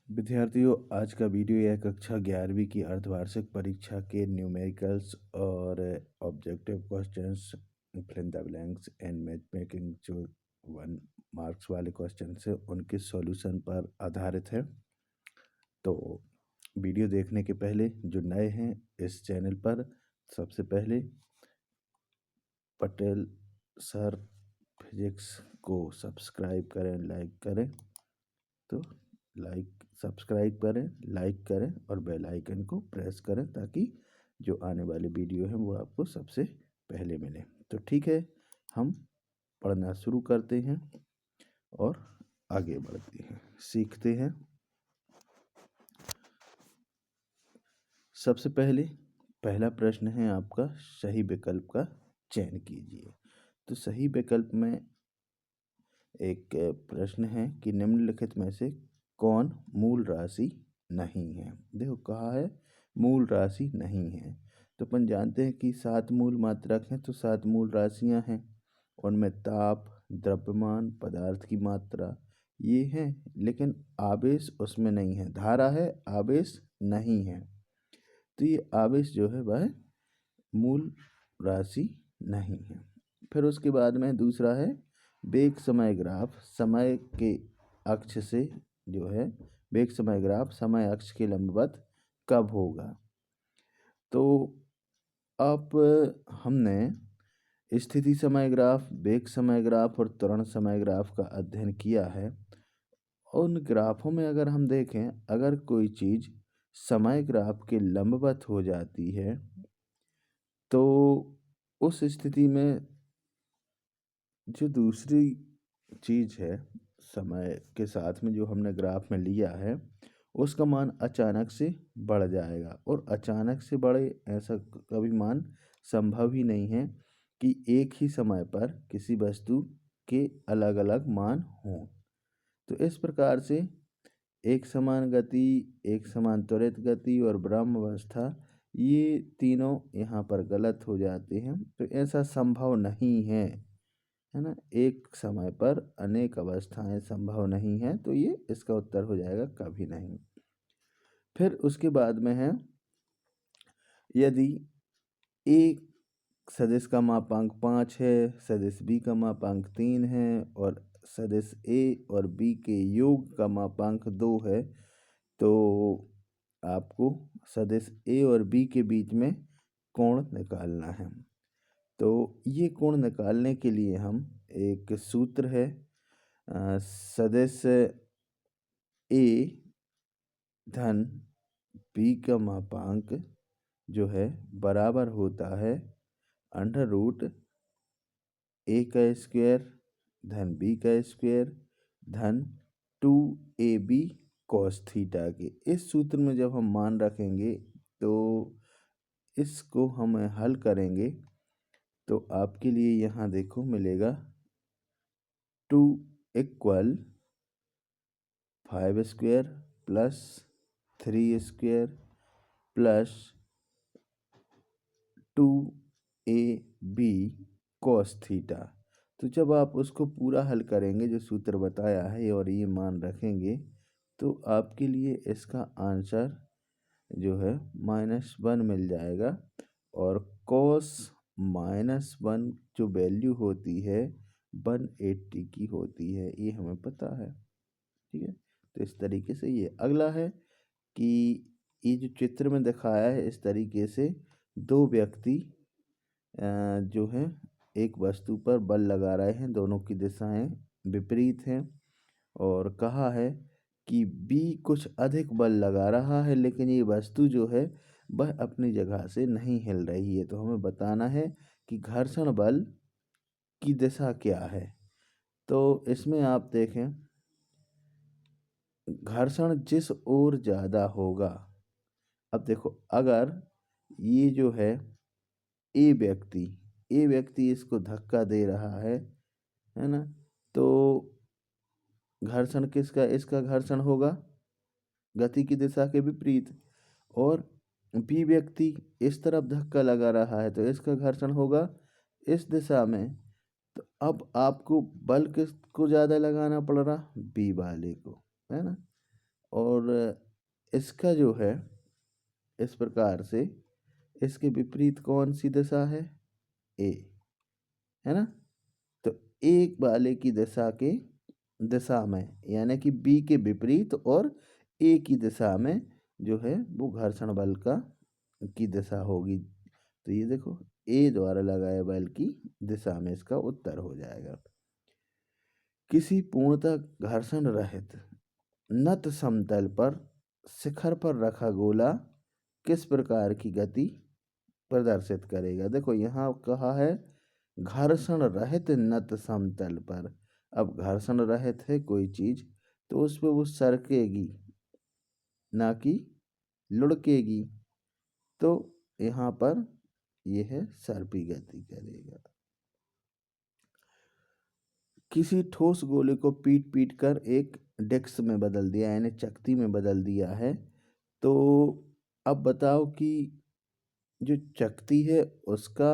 विद्यार्थियों, आज का वीडियो यह कक्षा 11वीं की अर्धवार्षिक परीक्षा के न्यूमेरिकल्स और objective questions, fill in the blanks and match making जो 1 मार्क्स वाले क्वेश्चन है उनके सॉल्यूशन पर आधारित है। तो वीडियो देखने के पहले जो नए हैं इस चैनल पर, सबसे पहले पटेल सर फिजिक्स को सब्सक्राइब करें, लाइक करें। तो सब्सक्राइब करें, लाइक करें और बेल आइकन को प्रेस करें ताकि जो आने वाले वीडियो हैं वो आपको सबसे पहले मिले। तो ठीक है, हम पढ़ना शुरू करते हैं और आगे बढ़ते हैं, सीखते हैं। सबसे पहले पहला प्रश्न है आपका, सही विकल्प का चयन कीजिए। तो सही विकल्प में एक प्रश्न है कि निम्नलिखित में से कौन मूल राशि नहीं है। देखो कहा है मूल राशि नहीं है, तो अपन जानते हैं कि 7 मूल मात्रक हैं, तो 7 मूल राशियां हैं। उनमें ताप, द्रव्यमान, पदार्थ की मात्रा ये हैं, लेकिन आवेश उसमें नहीं है। धारा है, आवेश नहीं है। तो ये आवेश जो है वह मूल राशि नहीं है। फिर उसके बाद में दूसरा है वेग समय ग्राफ, समय के अक्ष से जो है वेग समय ग्राफ समय अक्ष के लंबवत कब होगा। तो अब हमने स्थिति समय ग्राफ, वेग समय ग्राफ और त्वरण समय ग्राफ का अध्ययन किया है। उन ग्राफों में अगर हम देखें, अगर कोई चीज़ समय ग्राफ के लंबवत हो जाती है तो उस स्थिति में जो दूसरी चीज़ है समय के साथ में जो हमने ग्राफ में लिया है उसका मान अचानक से बढ़ जाएगा, और अचानक से बढ़े ऐसा कभी मान संभव ही नहीं है कि एक ही समय पर किसी वस्तु के अलग अलग मान हों। तो इस प्रकार से एक समान गति, एक समान त्वरित गति और ब्रह्म अवस्था, ये तीनों यहाँ पर गलत हो जाते हैं। तो ऐसा संभव नहीं है ना, एक समय पर अनेक अवस्थाएं संभव नहीं है। तो ये इसका उत्तर हो जाएगा कभी नहीं। फिर उसके बाद में है, यदि एक सदिश का मापांक 5 है, सदिश बी का मापांक 3 है और सदिश ए और बी के योग का मापांक 2 है, तो आपको सदिश ए और बी के बीच में कोण निकालना है। तो ये कोण निकालने के लिए हम एक सूत्र है, सदिश ए धन बी का मापांक जो है बराबर होता है अंडर रूट ए का स्क्वायर धन बी का स्क्वायर धन 2ab cos थीटा के। इस सूत्र में जब हम मान रखेंगे तो इसको हम हल करेंगे तो आपके लिए यहाँ देखो मिलेगा 2 = 5 square plus 3 square plus 2ab cos theta. तो जब आप उसको पूरा हल करेंगे जो सूत्र बताया है और ये मान रखेंगे तो आपके लिए इसका आंसर जो है -1 मिल जाएगा, और cos -1 जो वैल्यू होती है 180 की होती है, ये हमें पता है। ठीक है, तो इस तरीके से ये अगला है कि ये जो चित्र में दिखाया है इस तरीके से दो व्यक्ति जो है एक वस्तु पर बल लगा रहे हैं, दोनों की दिशाएं विपरीत हैं, और कहा है कि बी कुछ अधिक बल लगा रहा है लेकिन ये वस्तु जो है वह अपनी जगह से नहीं हिल रही है। तो हमें बताना है कि घर्षण बल की दिशा क्या है। तो इसमें आप देखें, घर्षण जिस ओर ज़्यादा होगा, अब देखो अगर ये जो है ए व्यक्ति इसको धक्का दे रहा है ना, तो घर्षण किसका, इसका घर्षण होगा गति की दिशा के विपरीत, और बी व्यक्ति इस तरफ धक्का लगा रहा है तो इसका घर्षण होगा इस दिशा में। तो अब आपको बल किसको ज़्यादा लगाना पड़ रहा, बी वाले को, है ना। और इसका जो है इस प्रकार से इसके विपरीत कौन सी दिशा है, ए, है ना। तो एक वाले की दिशा में यानी कि बी के विपरीत और ए की दिशा में जो है वो घर्षण बल की दिशा होगी। तो ये देखो ए द्वारा लगाए बल की दिशा में इसका उत्तर हो जाएगा। किसी पूर्णतः घर्षण रहित नत समतल पर शिखर पर रखा गोला किस प्रकार की गति प्रदर्शित करेगा। देखो यहाँ कहा है घर्षण रहित नत समतल पर। अब घर्षण रहित है कोई चीज तो उस पर वो सरकेगी ना कि लुढ़केगी। तो यहाँ पर यह है सर्पी गति करेगा। किसी ठोस गोले को पीट पीट कर एक डिस्क में बदल दिया यानी चकती में बदल दिया है। तो अब बताओ कि जो चकती है उसका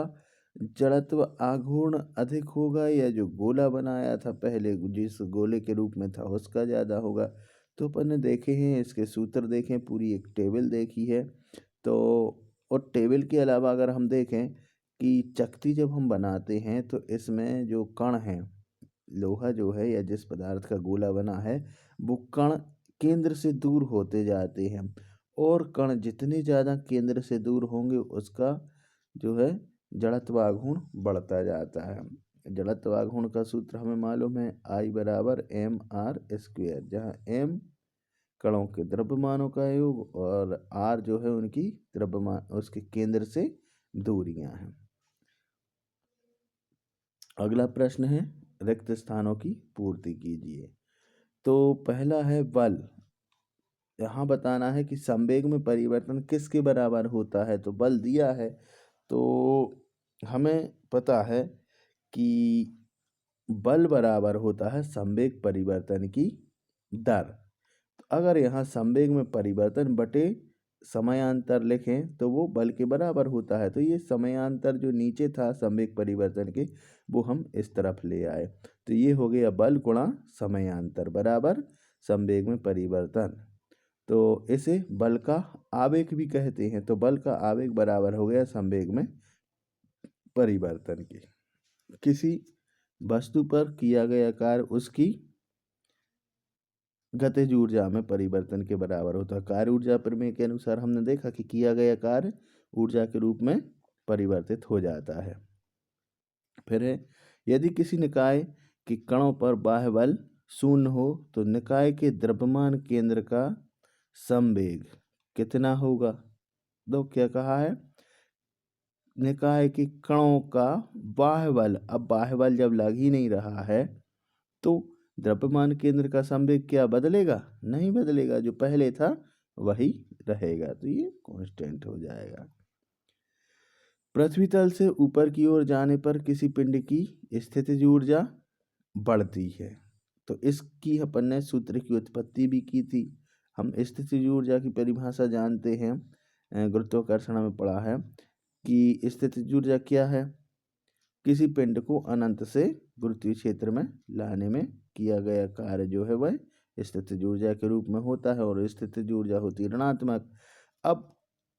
जड़त्व आघूर्ण अधिक होगा या जो गोला बनाया था पहले जिस गोले के रूप में था उसका ज़्यादा होगा। तो अपन ने देखे हैं, इसके सूत्र देखें, पूरी एक टेबल देखी है। तो और टेबल के अलावा अगर हम देखें कि चकती जब हम बनाते हैं तो इसमें जो कण हैं, लोहा जो है या जिस पदार्थ का गोला बना है वो कण केंद्र से दूर होते जाते हैं और कण जितने ज़्यादा केंद्र से दूर होंगे उसका जो है जड़त्वाघूर्ण बढ़ता जाता है। जड़त्वाघूर्ण का सूत्र हमें मालूम है I बराबर mr², जहाँ m कणों के द्रव्यमानों का योग और r जो है उनकी द्रव्यमान उसके केंद्र से दूरियां हैं। अगला प्रश्न है रिक्त स्थानों की पूर्ति कीजिए। तो पहला है बल। यहाँ बताना है कि संवेग में परिवर्तन किसके बराबर होता है। तो बल दिया है तो हमें पता है कि बल बराबर होता है संवेग परिवर्तन की दर। अगर यहाँ संवेग में परिवर्तन बटे समयांतर लिखें तो वो बल के बराबर होता है। तो ये समयांतर जो नीचे था संवेग परिवर्तन के वो हम इस तरफ ले आए। तो ये हो गया बल गुणा समयांतर बराबर संवेग में परिवर्तन। तो इसे बल का आवेग भी कहते हैं। तो बल का आवेग बराबर हो गया संवेग में परिवर्तन के। किसी वस्तु पर किया गया कार्य उसकी गतिज ऊर्जा में परिवर्तन के बराबर होता है। कार्य ऊर्जा प्रमेय के अनुसार हमने देखा कि किया गया कार्य ऊर्जा के रूप में परिवर्तित हो जाता है। फिर है यदि किसी निकाय के कणों पर बाह्य बल शून्य हो तो निकाय के द्रव्यमान केंद्र का संवेग कितना होगा। तो क्या कहा है, निकाय के कणों का बाह्य बल। अब बाह्य बल जब लग ही नहीं रहा है तो द्रव्यमान केंद्र का संवेग क्या बदलेगा, नहीं बदलेगा, जो पहले था वही रहेगा। तो ये कांस्टेंट हो जाएगा। पृथ्वी तल से ऊपर की ओर जाने पर किसी पिंड की स्थितिज ऊर्जा बढ़ती है। तो इसकी अपन ने सूत्र की उत्पत्ति भी की थी। हम स्थितिज ऊर्जा की परिभाषा जानते हैं, गुरुत्वाकर्षण में पढ़ा है कि स्थितिज ऊर्जा क्या है, किसी पिंड को अनंत से गुरुत्वीय क्षेत्र में लाने में किया गया कार्य जो है वह स्थितिज ऊर्जा के रूप में होता है और स्थितिज ऊर्जा होती है ऋणात्मक। अब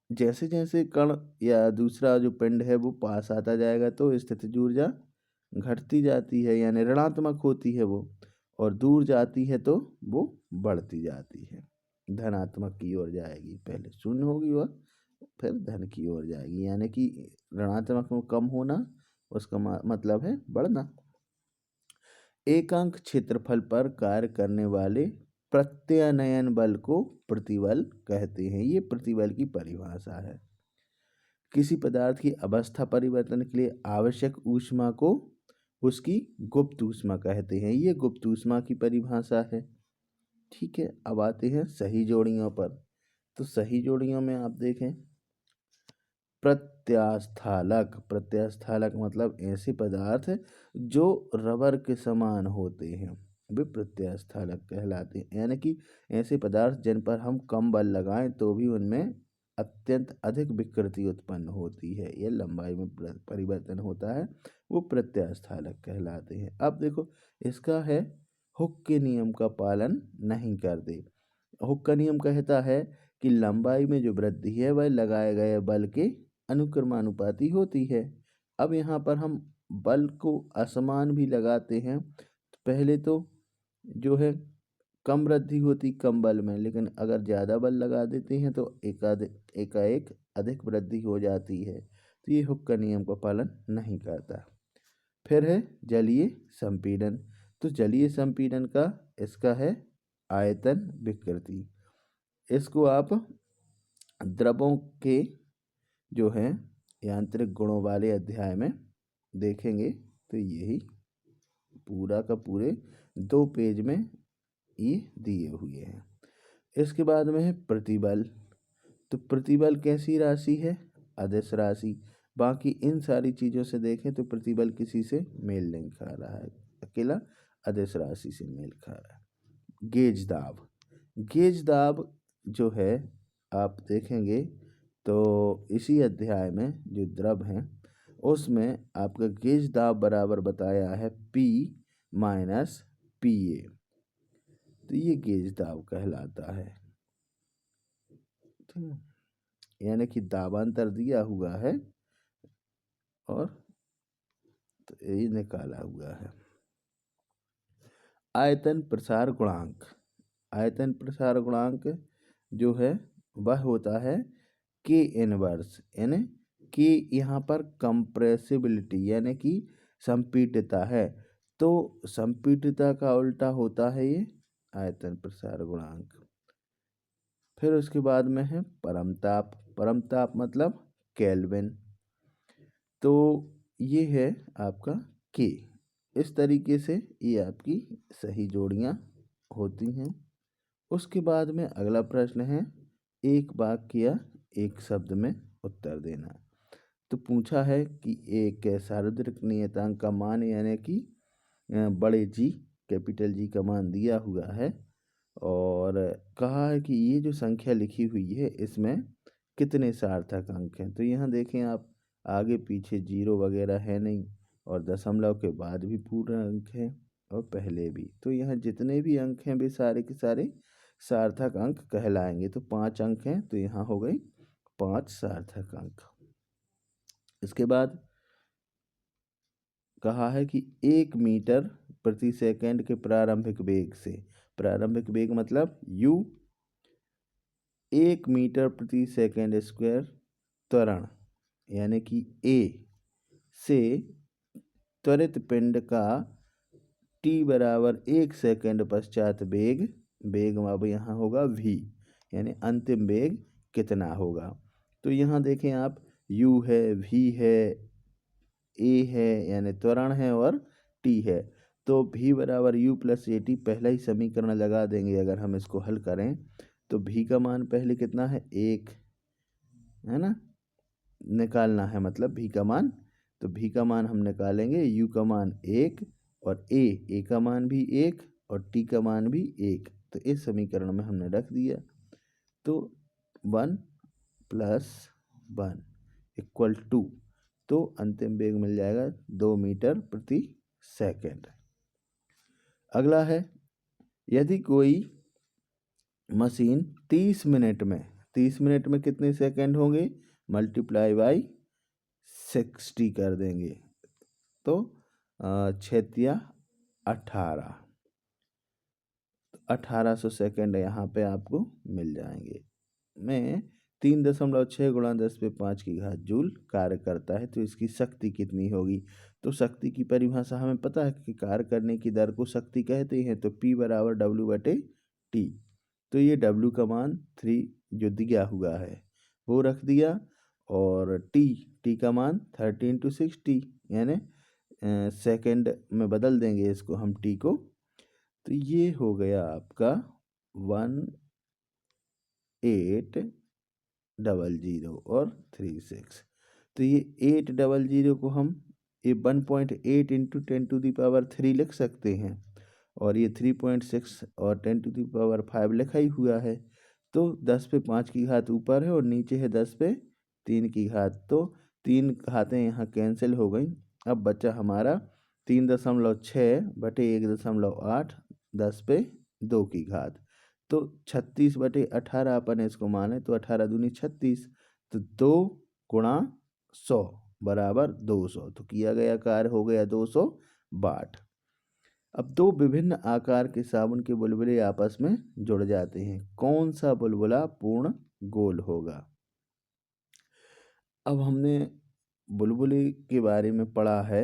जैसे जैसे कण या दूसरा जो पिंड है वो पास आता जाएगा तो स्थितिज ऊर्जा घटती जाती है यानी ऋणात्मक होती है वो, और दूर जाती है तो वो बढ़ती जाती है, धनात्मक की ओर जाएगी। पहले शून्य होगी और फिर धन की ओर जाएगी, यानी कि ऋणात्मक में कम होना उसका मतलब है बढ़ना। एकांक क्षेत्रफल पर कार्य करने वाले प्रत्यानयन बल को प्रतिबल कहते हैं। ये प्रतिबल की परिभाषा है। किसी पदार्थ की अवस्था परिवर्तन के लिए आवश्यक ऊष्मा को उसकी गुप्त ऊष्मा कहते हैं। ये गुप्त ऊष्मा की परिभाषा है। ठीक है, अब आते हैं सही जोड़ियों पर। तो सही जोड़ियों में आप देखें प्रत्यास्थालक। प्रत्यास्थालक मतलब ऐसे पदार्थ जो रबर के समान होते हैं वे प्रत्यास्थालक कहलाते हैं। यानी कि ऐसे पदार्थ जिन पर हम कम बल लगाएं तो भी उनमें अत्यंत अधिक विकृति उत्पन्न होती है या लंबाई में परिवर्तन होता है, वो प्रत्यास्थालक कहलाते हैं। अब देखो इसका है हुक के नियम का पालन नहीं करते। हुक का नियम कहता है कि लंबाई में जो वृद्धि है वह लगाए गए बल के अनुक्रमानुपाती होती है। अब यहाँ पर हम बल को असमान भी लगाते हैं, तो पहले तो जो है कम वृद्धि होती कम बल में, लेकिन अगर ज़्यादा बल लगा देते हैं तो एकाएक अधिक वृद्धि हो जाती है। तो ये हुक का नियम का पालन नहीं करता। फिर है जलीय संपीड़न। तो जलीय संपीड़न का इसका है आयतन विकृति। इसको आप द्रवों के जो है यांत्रिक गुणों वाले अध्याय में देखेंगे। तो यही पूरा का पूरे 2 पेज में ये दिए हुए हैं। इसके बाद में है प्रतिबल। तो प्रतिबल कैसी राशि है? अदिश राशि। बाकी इन सारी चीज़ों से देखें तो प्रतिबल किसी से मेल नहीं खा रहा है, अकेला अदिश राशि से मेल खा रहा है। गेज दाब। गेज दाब जो है आप देखेंगे तो इसी अध्याय में जो द्रव हैं उसमें आपका गेज दाब बराबर बताया है P माइनस PA। तो ये गेज दाब कहलाता है, यानी कि दाबांतर दिया हुआ है और तो ये निकाला हुआ है। आयतन प्रसार गुणांक। आयतन प्रसार गुणांक जो है वह होता है K इनवर्स, यानी कि यहाँ पर कंप्रेसिबिलिटी यानी कि संपीड़ितता है, तो संपीड़ितता का उल्टा होता है ये आयतन प्रसार गुणांक। फिर उसके बाद में है परमताप। परमताप मतलब केल्विन। तो ये है आपका K। इस तरीके से ये आपकी सही जोड़ियाँ होती हैं। उसके बाद में अगला प्रश्न है एक वाक्य या एक शब्द में उत्तर देना। तो पूछा है कि एक सार्वत्रिक नियतांक का मान यानी कि बड़े जी कैपिटल जी का मान दिया हुआ है और कहा है कि ये जो संख्या लिखी हुई है इसमें कितने सार्थक अंक हैं। तो यहाँ देखें आप, आगे पीछे जीरो वगैरह है नहीं और दशमलव के बाद भी पूर्ण अंक है और पहले भी। तो यहाँ जितने भी अंक हैं वे सारे के सारे सार्थक अंक कहलाएंगे। तो 5 अंक हैं, तो यहाँ हो गई 5 सार्थक अंक। इसके बाद कहा है कि 1 मीटर प्रति सेकंड के प्रारंभिक वेग से, प्रारंभिक वेग मतलब u, 1 मीटर प्रति सेकंड स्क्वायर त्वरण यानी कि a से त्वरित पिंड का t बराबर 1 सेकंड पश्चात वेग, वेग अब यहाँ होगा v, यानी अंतिम वेग कितना होगा। तो यहाँ देखें आप, u है, v है, a है यानी त्वरण है और t है। तो v बराबर u प्लस ए टी पहला ही समीकरण लगा देंगे। अगर हम इसको हल करें तो v का मान पहले कितना है 1 है ना, निकालना है मतलब v का मान। तो v का मान हम निकालेंगे, u का मान 1 और a का मान भी 1 और t का मान भी 1। तो इस समीकरण में हमने रख दिया। तो 1 + 1 = 2। तो अंतिम वेग मिल जाएगा 2 मीटर प्रति सेकंड। अगला है, यदि कोई मशीन 30 मिनट में कितने सेकंड होंगे, मल्टीप्लाई बाई 60 कर देंगे तो 6 × 18, 1800 सेकंड यहाँ पे आपको मिल जाएंगे। में 3.6 × 10⁵ जूल कार्य करता है। तो इसकी शक्ति कितनी होगी? तो शक्ति की परिभाषा हमें पता है कि कार्य करने की दर को शक्ति कहते हैं। तो P बराबर W/T। तो ये W का मान 3 जो दिया हुआ है वो रख दिया और T का मान 30 × 60 यानी सेकंड में बदल देंगे इसको हम T को। तो ये हो गया आपका 1800 और 36। तो ये 800 को हम 1.8 × 10⁻³ लिख सकते हैं और ये 3.6 और 10⁵ लिखा ही हुआ है। तो 10⁵ ऊपर है और नीचे है 10⁻³ तो 3 घातें यहाँ कैंसिल हो गई। अब बचा हमारा 3.6/1.8 10⁻² तो 36/18 अपन इसको माने तो 18 दूनी 36, तो 2 गुणा 100 बराबर 200, तो किया गया कार्य हो गया 200 वाट। अब दो विभिन्न आकार के साबुन के बुलबुले आपस में जुड़ जाते हैं, कौन सा बुलबुला पूर्ण गोल होगा। अब हमने बुलबुले के बारे में पढ़ा है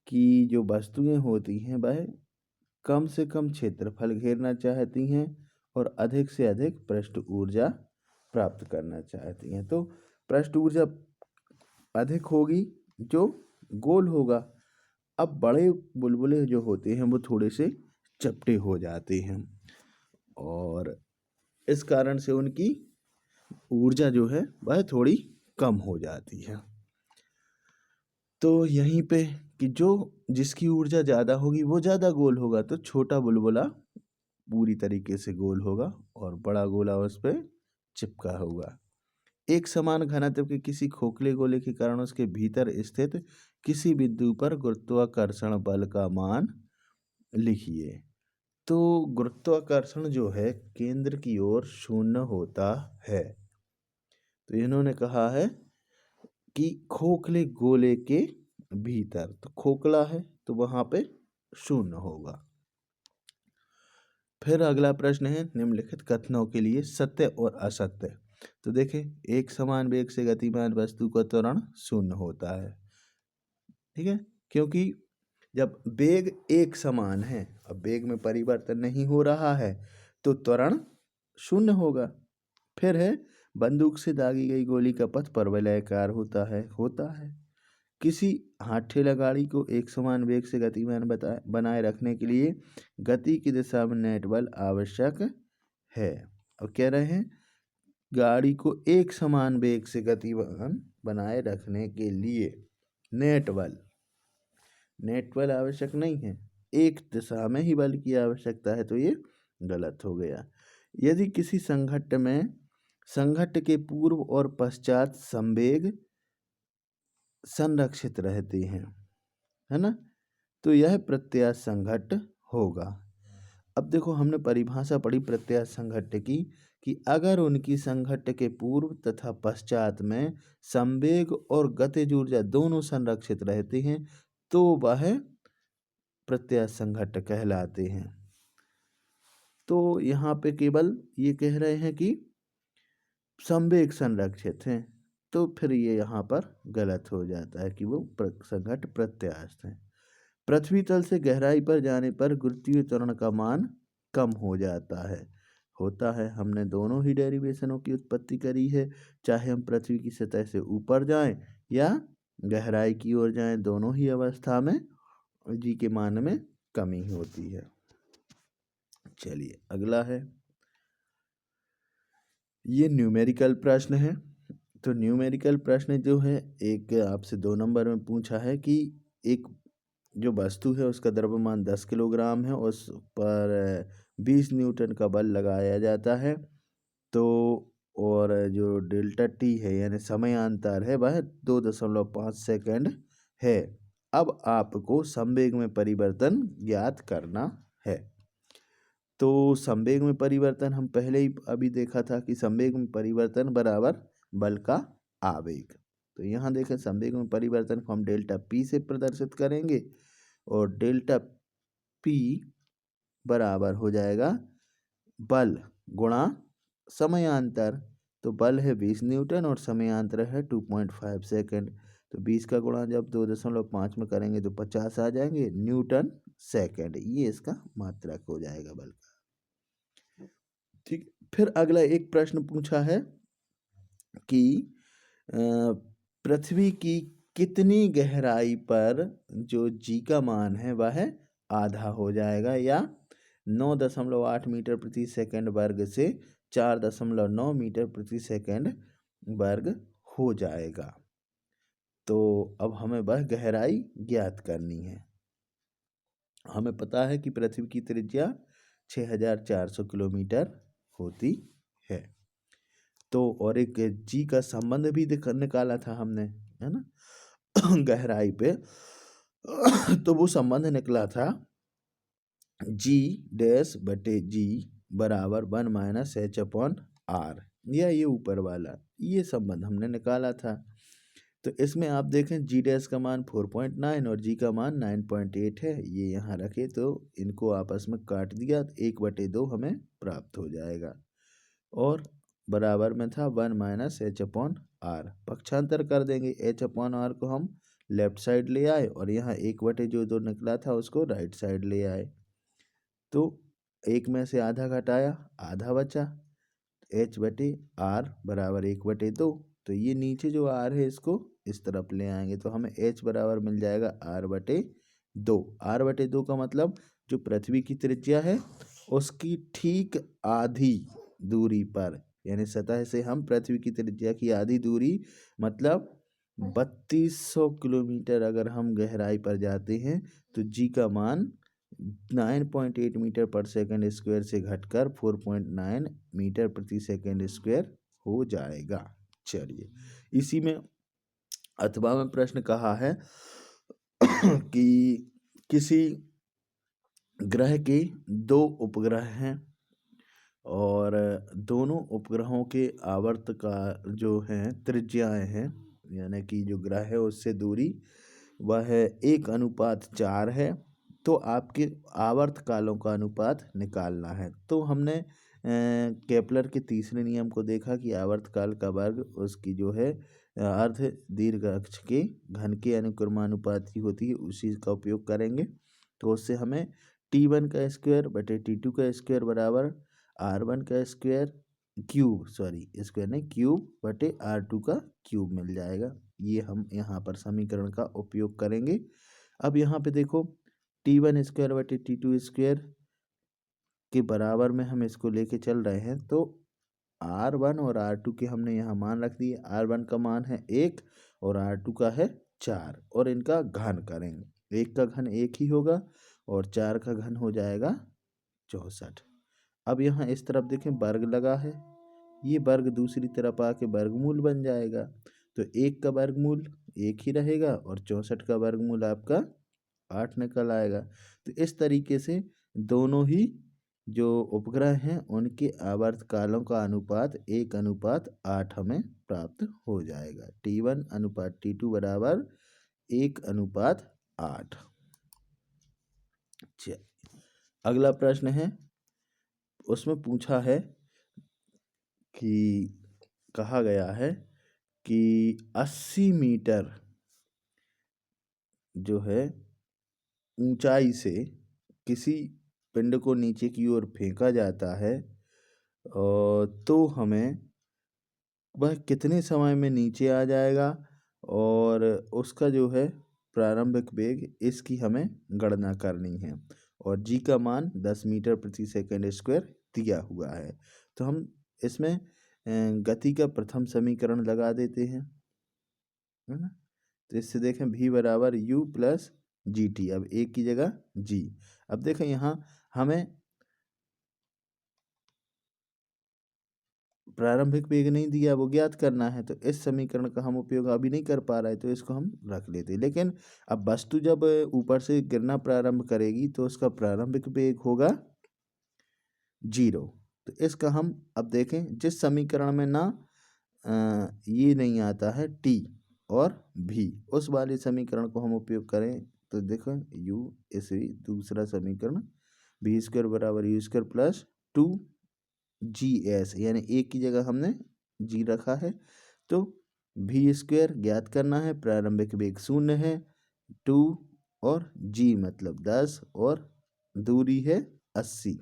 कि जो वस्तुएं होती हैं वह कम से कम क्षेत्रफल घेरना चाहती हैं और अधिक से अधिक पृष्ठ ऊर्जा प्राप्त करना चाहती हैं, तो पृष्ठ ऊर्जा अधिक होगी जो गोल होगा। अब बड़े बुलबुले जो होते हैं वो थोड़े से चपटे हो जाते हैं और इस कारण से उनकी ऊर्जा जो है वह थोड़ी कम हो जाती है। तो यहीं पे कि जो जिसकी ऊर्जा ज़्यादा होगी वो ज़्यादा गोल होगा, तो छोटा बुलबुला पूरी तरीके से गोल होगा और बड़ा गोला उस पर चिपका होगा। एक समान घनत्व के किसी खोखले गोले के कारण उसके भीतर स्थित किसी बिंदु पर गुरुत्वाकर्षण बल का मान लिखिए। तो गुरुत्वाकर्षण जो है केंद्र की ओर 0 होता है। तो इन्होंने कहा है कि खोखले गोले के भीतर, तो खोखला है तो वहां पे 0 होगा। फिर अगला प्रश्न है निम्नलिखित कथनों के लिए सत्य और असत्य। तो देखें, एक समान वेग से गतिमान वस्तु का त्वरण 0 होता है, ठीक है, क्योंकि जब वेग एक समान है, अब वेग में परिवर्तन नहीं हो रहा है, तो त्वरण 0 होगा। फिर है बंदूक से दागी गई गोली का पथ परवलयाकार होता है। किसी हाथ ठेला गाड़ी को एक समान वेग से गतिमान बनाए रखने के लिए गति की दिशा में नेट बल आवश्यक है। अब कह रहे हैं गाड़ी को एक समान वेग से गतिमान बनाए रखने के लिए नेट बल आवश्यक नहीं है, एक दिशा में ही बल की आवश्यकता है, तो ये गलत हो गया। यदि किसी संघट्ट के पूर्व और पश्चात संवेग संरक्षित रहते हैं, है ना, तो यह प्रत्यास्थ संघट्ट होगा। अब देखो, हमने परिभाषा पढ़ी प्रत्यास्थ संघट्ट की कि अगर उनकी संघट्ट के पूर्व तथा पश्चात में संवेग और गतिज ऊर्जा दोनों संरक्षित रहते हैं तो वह प्रत्यास्थ संघट्ट कहलाते हैं। तो यहाँ पे केवल ये कह रहे हैं कि संवेग संरक्षित हैं, तो फिर ये यहाँ पर गलत हो जाता है कि वो संघट्ट प्रत्यास्थ हैं। पृथ्वी तल से गहराई पर जाने पर गुरुत्वीय त्वरण का मान कम हो जाता है, होता है। हमने दोनों ही डेरिवेशनों की उत्पत्ति करी है, चाहे हम पृथ्वी की सतह से ऊपर जाएं या गहराई की ओर जाएं, दोनों ही अवस्था में जी के मान में कमी होती है। चलिए अगला है, ये न्यूमेरिकल प्रश्न है। तो न्यूमेरिकल प्रश्न जो है एक आपसे 2 नंबर में पूछा है कि एक जो वस्तु है उसका द्रव्यमान 10 किलोग्राम है, उस पर 20 न्यूटन का बल लगाया जाता है, तो और जो डेल्टा टी है यानी समयांतर है वह 2.5 सेकंड है। अब आपको संवेग में परिवर्तन ज्ञात करना है। तो संवेग में परिवर्तन हम पहले ही अभी देखा था कि संवेग में परिवर्तन बराबर बल का आवेग। तो यहाँ देखें, संवेग में परिवर्तन को हम डेल्टा पी से प्रदर्शित करेंगे और डेल्टा पी बराबर हो जाएगा बल गुणा समयांतर। तो बल है 20 न्यूटन और समयांतर है 2.5 सेकंड। तो 20 का गुणा जब 2.5 में करेंगे तो 50 आ जाएंगे न्यूटन सेकंड, ये इसका मात्रक हो जाएगा बल का। ठीक, फिर अगला एक प्रश्न पूछा है कि पृथ्वी की कितनी गहराई पर जो जी का मान है वह आधा हो जाएगा या 9.8 मीटर प्रति सेकंड वर्ग से 4.9 मीटर प्रति सेकंड वर्ग हो जाएगा। तो अब हमें वह गहराई ज्ञात करनी है। हमें पता है कि पृथ्वी की त्रिज्या 6400 किलोमीटर होती है। तो और एक जी का संबंध भी निकाला था हमने, है ना, गहराई पे। तो वो संबंध निकला था जी डैश बटे जी बराबर 1 माइनस एच अपॉन आर, या ये ऊपर वाला, ये संबंध हमने निकाला था। तो इसमें आप देखें जी डैश का मान 4.9 और जी का मान 9.8 है, ये यहाँ रखे तो इनको आपस में काट दिया, 1/2 हमें प्राप्त हो जाएगा। और बराबर में था 1 माइनस एच अपॉन आर, पक्षांतर कर देंगे, एच अपॉन आर को हम लेफ्ट साइड ले आए और यहाँ 1/2 निकला था उसको राइट साइड ले आए, तो एक में से आधा घटाया, आधा बचा, एच बटे आर बराबर 1/2। तो ये नीचे जो आर है इसको इस तरफ ले आएंगे तो हमें एच बराबर मिल जाएगा r/2। r/2 का मतलब जो पृथ्वी की त्रिज्या है उसकी ठीक आधी दूरी पर, यानी सतह से हम पृथ्वी की त्रिज्या की आधी दूरी मतलब 3200 किलोमीटर अगर हम गहराई पर जाते हैं तो जी का मान 9.8 मीटर पर सेकंड स्क्वायर से घटकर 4.9 मीटर प्रति सेकंड स्क्वायर हो जाएगा। चलिए, इसी में अथवा में प्रश्न कहा है कि किसी ग्रह के 2 उपग्रह हैं और दोनों उपग्रहों के आवर्त का जो है त्रिज्याएं हैं, यानी कि जो ग्रह है उससे दूरी वह 1:4 है। तो आपके आवर्त कालों का अनुपात निकालना है। तो हमने केपलर के तीसरे नियम को देखा कि आवर्त काल का वर्ग उसकी जो है अर्ध दीर्घ अक्ष के घन के अनुक्रमानुपात की होती है, उसी का उपयोग करेंगे। तो उससे हमें T1 का स्क्वायर बटे T2 का स्क्वायर बराबर R1 का स्क्वायर क्यूब, सॉरी स्क्वायर नहीं क्यूब बटे R2 का क्यूब मिल जाएगा। ये हम यहाँ पर समीकरण का उपयोग करेंगे। अब यहाँ पे देखो T1 स्क्वायर बटे T2 स्क्वायर के बराबर में हम इसको लेके चल रहे हैं, तो R1 और R2 के हमने यहाँ मान रख दिए। R1 का मान है 1 और R2 का है 4 और इनका घन करेंगे। 1 का घन 1 ही होगा और 4 का घन हो जाएगा 64। अब यहाँ इस तरफ देखें वर्ग लगा है, ये वर्ग दूसरी तरफ आके वर्गमूल बन जाएगा। तो 1 का वर्गमूल 1 ही रहेगा और 64 का वर्गमूल आपका 8 निकल आएगा। तो इस तरीके से दोनों ही जो उपग्रह हैं उनके आवर्त कालों का अनुपात 1:8 हमें प्राप्त हो जाएगा। T1 अनुपात T2 बराबर 1:8। अगला प्रश्न है, उसमें पूछा है कि कहा गया है कि 80 मीटर जो है ऊंचाई से किसी पिंड को नीचे की ओर फेंका जाता है और तो हमें वह कितने समय में नीचे आ जाएगा और उसका जो है प्रारंभिक वेग, इसकी हमें गणना करनी है और जी का मान 10 मीटर प्रति सेकंड स्क्वायर दिया हुआ है। तो हम इसमें गति का प्रथम समीकरण लगा देते हैं, है ना। तो इससे देखें v बराबर u प्लस जी टी, अब एक की जगह g। अब देखें यहाँ हमें प्रारंभिक वेग नहीं दिया, वो ज्ञात करना है, तो इस समीकरण का हम उपयोग अभी नहीं कर पा रहे, तो इसको हम रख लेते। लेकिन अब वस्तु जब ऊपर से गिरना प्रारंभ करेगी तो उसका प्रारंभिक वेग होगा 0। तो इसका हम अब देखें, जिस समीकरण में ना ये नहीं आता है t और v, उस वाले समीकरण को हम उपयोग करें तो देखो u इसी दूसरा समीकरण v स्क्वायर बराबर u स्क्वायर प्लस 2GS, यानी एक की जगह हमने g रखा है। तो v स्क्वायर ज्ञात करना है, प्रारंभिक वेग 0 है, 2 और g मतलब 10 और दूरी है 80।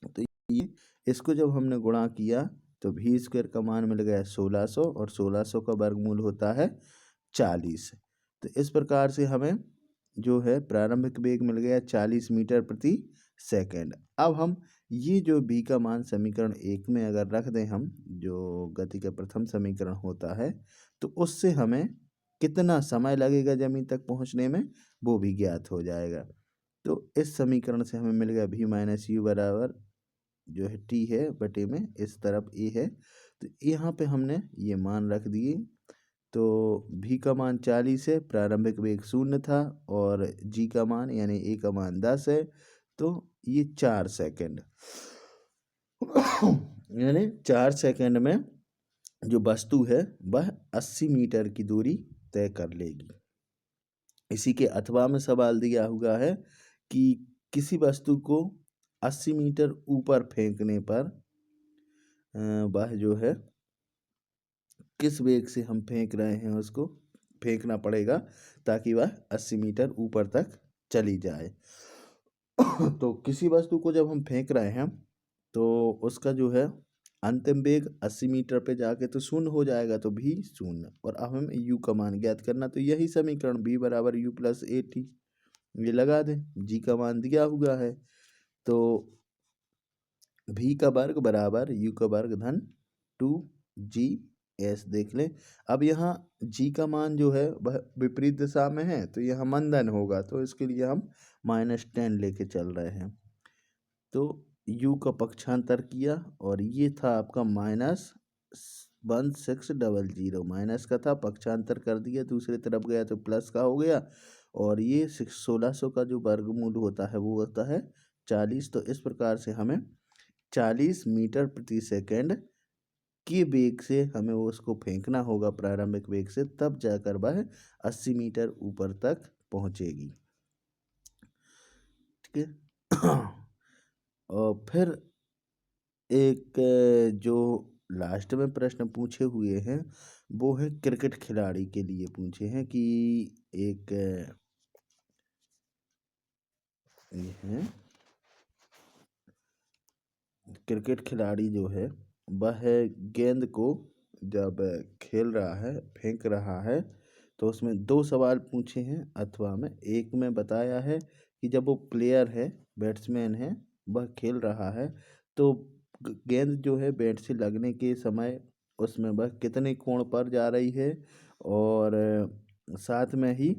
तो ये इसको जब हमने गुणा किया तो v स्क्वायर का मान मिल गया 1600 और 1600 का वर्गमूल होता है 40। तो इस प्रकार से हमें जो है प्रारंभिक वेग मिल गया 40 मीटर प्रति सेकंड। अब हम ये जो v का मान समीकरण 1 में अगर रख दें हम, जो गति का प्रथम समीकरण होता है, तो उससे हमें कितना समय लगेगा ज़मीन तक पहुंचने में वो भी ज्ञात हो जाएगा। तो इस समीकरण से हमें मिल गया v माइनस यू बराबर जो है टी है बटे में इस तरफ ए है, तो यहाँ पे हमने ये मान रख दिए। तो v का मान 40 है, प्रारंभिक वेग 0 था और g का मान यानी a का मान 10 है। तो ये 4 सेकंड यानी 4 सेकंड में जो वस्तु है वह 80 मीटर की दूरी तय कर लेगी। इसी के अथवा में सवाल दिया हुआ है कि किसी वस्तु को 80 मीटर ऊपर फेंकने पर वह जो है किस वेग से हम फेंक रहे हैं उसको फेंकना पड़ेगा ताकि वह 80 मीटर ऊपर तक चली जाए। तो किसी वस्तु को जब हम फेंक रहे हैं तो उसका जो है अंतिम वेग 80 मीटर पे जाके तो शून्य हो जाएगा, तो भी शून्य। और अब हमें यू का मान ज्ञात करना, तो यही समीकरण b बराबर u प्लस ए टी ये लगा दें। g का मान दिया हुआ है तो v का वर्ग बराबर u का वर्ग धन 2g देख लें। अब यहाँ g का मान जो है वह विपरीत दिशा में है तो यहाँ मंदन होगा, तो इसके लिए हम -10 लेके चल रहे हैं। तो u का पक्षांतर किया और ये था आपका -1600, माइनस का था, पक्षांतर कर दिया, दूसरी तरफ गया तो प्लस का हो गया। और ये 1600 का जो वर्गमूल होता है वो होता है 40। तो इस प्रकार से हमें 40 मीटर प्रति सेकंड के वेग से हमें उसको फेंकना होगा प्रारंभिक वेग से, तब जाकर वह 80 मीटर ऊपर तक पहुंचेगी। ठीक है। और फिर एक जो लास्ट में प्रश्न पूछे हुए हैं वो है क्रिकेट खिलाड़ी के लिए पूछे हैं कि एक ये है क्रिकेट खिलाड़ी जो है वह गेंद को जब खेल रहा है फेंक रहा है तो उसमें 2 सवाल पूछे हैं अथवा में। एक में बताया है कि जब वो प्लेयर है बैट्समैन है वह खेल रहा है तो गेंद जो है बैट से लगने के समय उसमें वह कितने कोण पर जा रही है और साथ में ही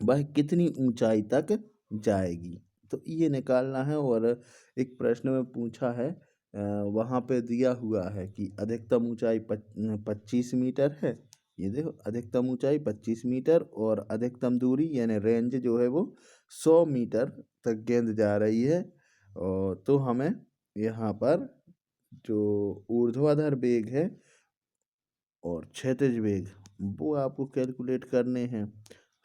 वह कितनी ऊंचाई तक जाएगी, तो ये निकालना है। और एक प्रश्न में पूछा है वहाँ पे दिया हुआ है कि अधिकतम ऊंचाई 25 मीटर है। ये देखो अधिकतम ऊंचाई 25 मीटर और अधिकतम दूरी यानी रेंज जो है वो 100 मीटर तक गेंद जा रही है। और तो हमें यहाँ पर जो ऊर्ध्वाधर वेग है और क्षैतिज वेग वो आपको कैलकुलेट करने हैं,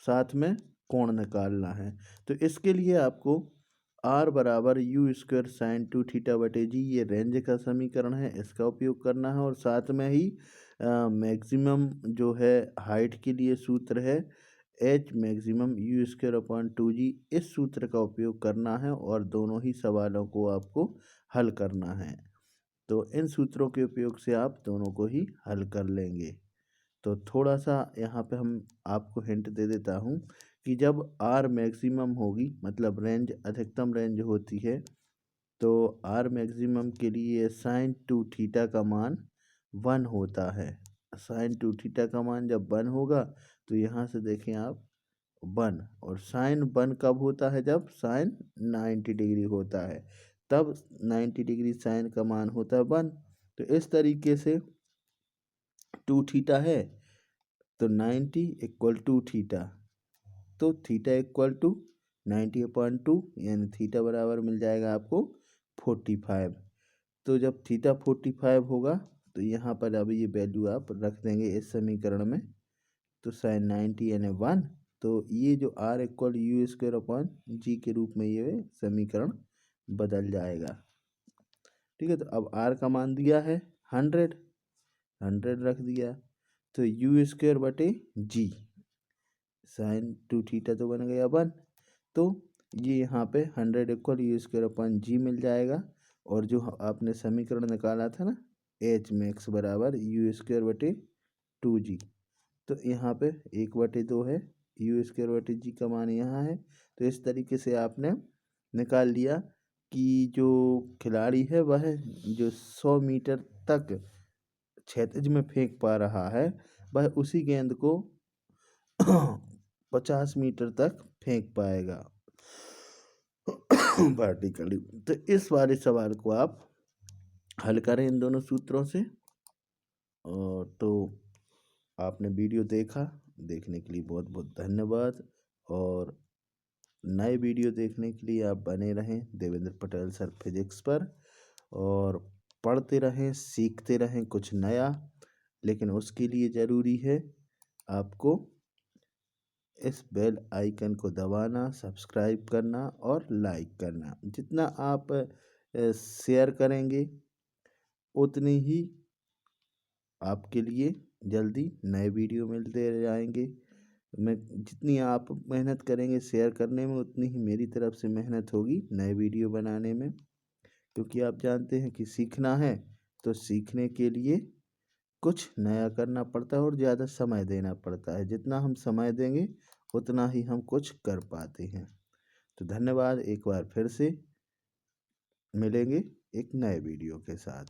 साथ में कोण निकालना है। तो इसके लिए आपको r बराबर यू स्क्वायर साइन 2 थीटा बटे जी ये रेंज का समीकरण है, इसका उपयोग करना है। और साथ में ही मैक्सिमम जो है हाइट के लिए सूत्र है h maximum you square upon 2g, इस सूत्र का उपयोग करना है और दोनों ही सवालों को आपको हल करना है। तो इन सूत्रों के उपयोग से आप दोनों को ही हल कर लेंगे। तो थोड़ा सा यहाँ पे हम आपको हिंट दे देता हूँ कि जब आर मैक्सिमम होगी मतलब रेंज अधिकतम रेंज होती है तो आर मैक्सिमम के लिए साइन 2 थीटा का मान 1 होता है। साइन 2 थीटा का मान जब 1 होगा तो यहाँ से देखें आप 1, और साइन 1 कब होता है जब साइन 90 डिग्री होता है, तब 90 डिग्री साइन का मान होता है 1। तो इस तरीके से 2 थीटा है तो 90 इक्वल टू थीटा, तो थीटा इक्वल टू 90/2 यानी थीटा बराबर मिल जाएगा आपको 45। तो जब थीटा 45 होगा तो यहाँ पर अभी ये वैल्यू आप रख देंगे इस समीकरण में, तो साइन 90 यानी 1। तो ये जो r equal u square upon g के रूप में ये समीकरण बदल जाएगा। ठीक है, तो अब r का मान दिया है 100 रख दिया, तो यू स्क्वायर बटे जी साइन 2 थीटा तो बन गया 1। तो ये यहाँ पे 100 इक्वल यू स्क्वायर अपॉन जी मिल जाएगा। और जो आपने समीकरण निकाला था ना एच मैक्स बराबर यू स्क्वायर बटे 2g, तो यहाँ पे 1/2 है, यू स्क्वायर बटे जी का मान यहाँ है। तो इस तरीके से आपने निकाल लिया कि जो खिलाड़ी है वह जो 100 मीटर तक क्षैतिज में फेंक पा रहा है वह उसी गेंद को 50 मीटर तक फेंक पाएगा वर्टिकली। तो इस वाले सवाल को आप हल करें इन दोनों सूत्रों से। और तो आपने वीडियो देखा, देखने के लिए बहुत बहुत धन्यवाद। और नए वीडियो देखने के लिए आप बने रहें देवेंद्र पटेल सर फिजिक्स पर, और पढ़ते रहें, सीखते रहें कुछ नया। लेकिन उसके लिए ज़रूरी है आपको इस बेल आइकन को दबाना, सब्सक्राइब करना और लाइक करना। जितना आप शेयर करेंगे उतनी ही आपके लिए जल्दी नए वीडियो मिलते जाएंगे। मैं जितनी आप मेहनत करेंगे शेयर करने में, उतनी ही मेरी तरफ से मेहनत होगी नए वीडियो बनाने में। क्योंकि आप जानते हैं कि सीखना है तो सीखने के लिए कुछ नया करना पड़ता है और ज़्यादा समय देना पड़ता है। जितना हम समय देंगे उतना ही हम कुछ कर पाते हैं। तो धन्यवाद, एक बार फिर से मिलेंगे एक नए वीडियो के साथ।